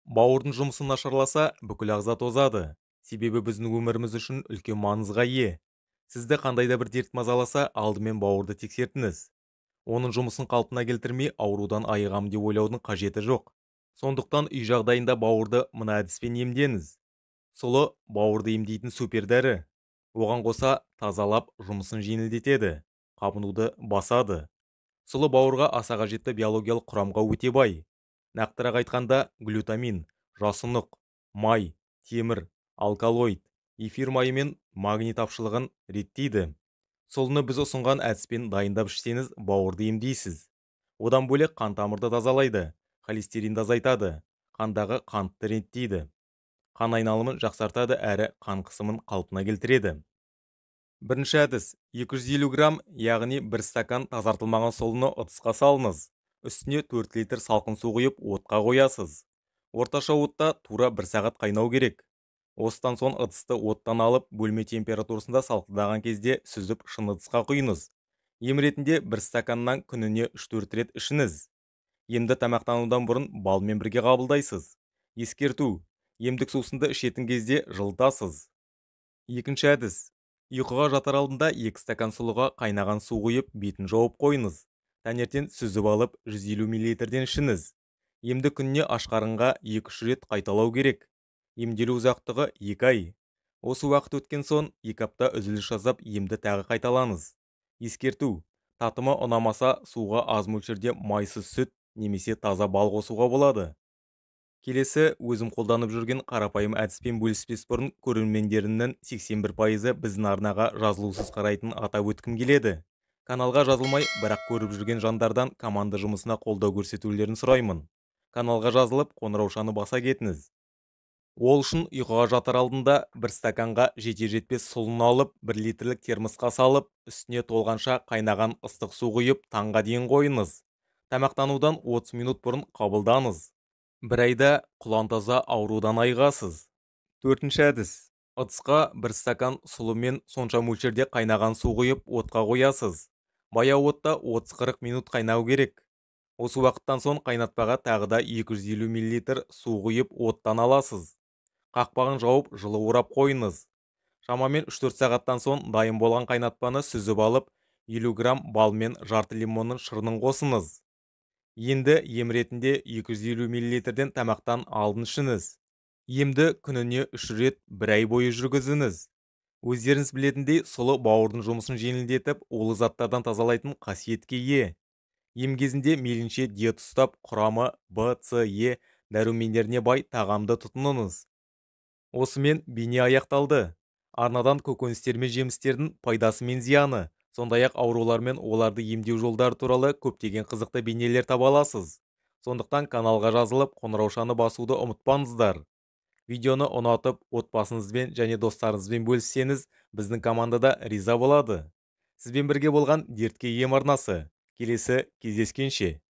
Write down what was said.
Бауырдың жұмысы нашарласа, бүкіл ағза тозады. Себебі біздің өміріміз үшін үлкен маңызға ие. Сізді қандай да бір дерт мазаласа, алдымен бауырды тексертіңіз. Оның жұмысын қалпына келтірмей, аурудан айығамын деп ойлаудың қажеті жоқ. Сондықтан үй жағдайында бауырды мына әдіспен емдеңіз. Сұлы бауырды емдейтін супер дәрі. Оған қоса тазалап жұмысын жеңілдетеді, қабынуды басады. Сұлы бауырға аса қажетті биологиялық құрамға өте бай. Нақтырақ айтқанда, глютамин, жасұнық, май, темір, алкалоид, эфир майы мен магний тапшылығын реттейді. Сұлыны біз ұсынған әдіспен дайындап ішсеңіз, бауырды емдейсіз. Одан бөлек қан тамырды тазалайды, холестеринді азайтады, қандағы қантты реттейді. Қан айналымын жақсартады әрі қан қысымын қалпына келтіреді. Бірінші әдіс: 250 грамм, яғни 1 стакан тазартылмаған сұлыны ыдысқа салыңыз. Үстіне 4 литр салқын су құйып, отқа қоясыз. Орташа отта тура 1 сағат қайнау керек. Осыдан соң ыдысты оттан алып, бөлме температурасында салқындаған кезде сүзіп шыны ыдысқа құйыңыз. Ем ретінде 1 стаканнан күніне 3-4 рет ішіңіз. Емді тамақтанудан бұрын балмен бірге қабылдайсыз. Ескерту: емдік сусынды ішетін кезде жылытасыз. Екінші әдіс: ұйқыға жатар алдында 2 стакан сұлыға қайнаған су құйып, бетін жауып қойыңыз. Таңертең сүзіп алып 150 мл-ден ішіңіз. Емді күніне аш қарынға 2-3 рет қайталау керек. Емделу ұзақтығы 2 ай. Осы уақыт өткен соң 2 апта үзіліс жасап, емді тағы қайталаңыз. Ескерту: татымы ұнамаса, суға аз мөлшерде майсыз сүт немесе таза бал қосуға болады. Келесі, өзім қолданып жүрген қарапайым әдіспен бөліспес бұрын көрермендерімнің 81%-ы біздің арнаға жазылусыз қарайтынын атап өткім келеді. Каналға жазылмай, бірақ көріп жүрген жандардан команда жұмысына қолдау көрсетулерін сұраймын. Каналға жазылып, қоңыраушаны баса кетіңіз. Ол үшін ұйқыға жатар алдында 1 стаканға жетер-жетпес сұлыны алып, 1 литрлік термосқа салып, үстіне толғанша қайнаған ыстық су құйып, таңға дейін қойыңыз. Тамақтанудан 30 минут бұрын қабылдаңыз. 1 айда құлан-таза аурудан айығасыз. Төртінші әдіс: ыдысқа 1 стакан сұлы мен сонша мөлшерде қайнаған су құйып, отқа қоясыз. Баяу отта 30-40 минут қайнау керек. Осы уақыттан соң қайнатпаға тағы да 250 мл су құйып, оттан аласыз. Қақпағын жауып, жылы орап қойыңыз. Шамамен 3-4 сағаттан соң дайын болған қайнатпаны сүзіп алып, 50 грамм бал мен жарты лимонның шырынын қосыңыз. Енді ем ретінде 250 мл-ден тамақтан алдын ішіңіз. Емді күніне 3 рет 1 ай бойы жүргізіңіз. Өздеріңіз білетіндей, сұлы бауырдың жұмысын жеңілдетіп, улы заттардан тазалайтын қасиетке ие. Ем кезінде мейлінше диета ұстап, құрамы В, С, Е дәрумендеріне бай тағамды тұтыныңыз. Осымен бейне аяқталды. Арнадан көкөністер мен жемістердің пайдасы мен зияны, сондай-ақ аурулар мен оларды емдеу жолдары туралы көптеген қызықты бейнелер таба аласыз. Сондықтан каналға жазылып, қоңыраушаны басуды ұмытпаңыздар. Видеоны ұнатып, отбасыңызбен және достарыңызбен бөліссеңіз, біздің командада риза болады. Сізбен бірге болған дертке ем арнасы. Келесі кездескенше.